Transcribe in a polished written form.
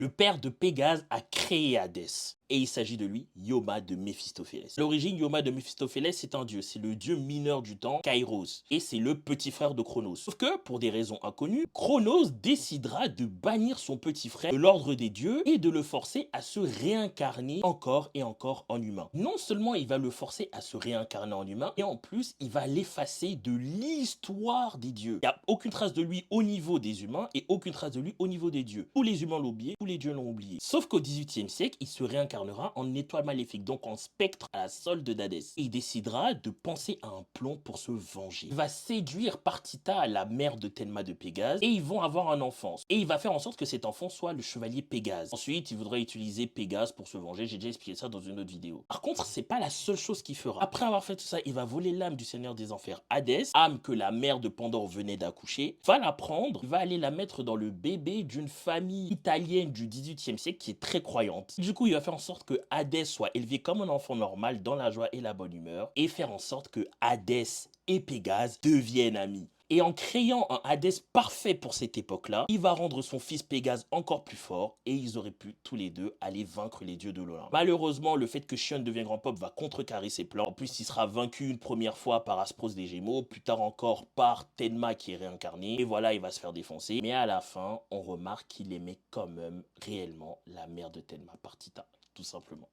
Le père de Pégase a créé Hadès. Et il s'agit de lui, Yoma de Méphistophélès. À l'origine, Yoma de Méphistophélès, c'est un dieu. C'est le dieu mineur du temps, Kairos. Et c'est le petit frère de Chronos. Sauf que, pour des raisons inconnues, Chronos décidera de bannir son petit frère de l'ordre des dieux et de le forcer à se réincarner encore et encore en humain. Non seulement il va le forcer à se réincarner en humain, et en plus, il va l'effacer de l'histoire des dieux. Il n'y a aucune trace de lui au niveau des humains et aucune trace de lui au niveau des dieux. Tous les humains l'ont oublié, tous les dieux l'ont oublié. Sauf qu'au XVIIIe siècle, il se réincarnera en étoile maléfique, donc en spectre à la solde d'Hadès. Et il décidera de penser à un plan pour se venger. Il va séduire Partita, la mère de Thelma de Pégase, et ils vont avoir un enfant. Et il va faire en sorte que cet enfant soit le chevalier Pégase. Ensuite, il voudra utiliser Pégase pour se venger. J'ai déjà expliqué ça dans une autre vidéo. Par contre, c'est pas la seule chose qu'il fera. Après avoir fait tout ça, il va voler l'âme du Seigneur des Enfers, Hadès, âme que la mère de Pandore venait d'accoucher, va la prendre, il va aller la mettre dans le bébé d'une famille italienne du XVIIIe siècle qui est très croyante. Du coup, il va faire en sorte que Hadès soit élevé comme un enfant normal dans la joie et la bonne humeur et faire en sorte que Hadès et Pégase deviennent amis. Et en créant un Hadès parfait pour cette époque-là, il va rendre son fils Pégase encore plus fort et ils auraient pu tous les deux aller vaincre les dieux de l'Olympe. Malheureusement, le fait que Shion devienne grand pop va contrecarrer ses plans. En plus, il sera vaincu une première fois par Aspros des Gémeaux, plus tard encore par Tenma qui est réincarné. Et voilà, il va se faire défoncer. Mais à la fin, on remarque qu'il aimait quand même réellement la mère de Tenma, Partita, tout simplement.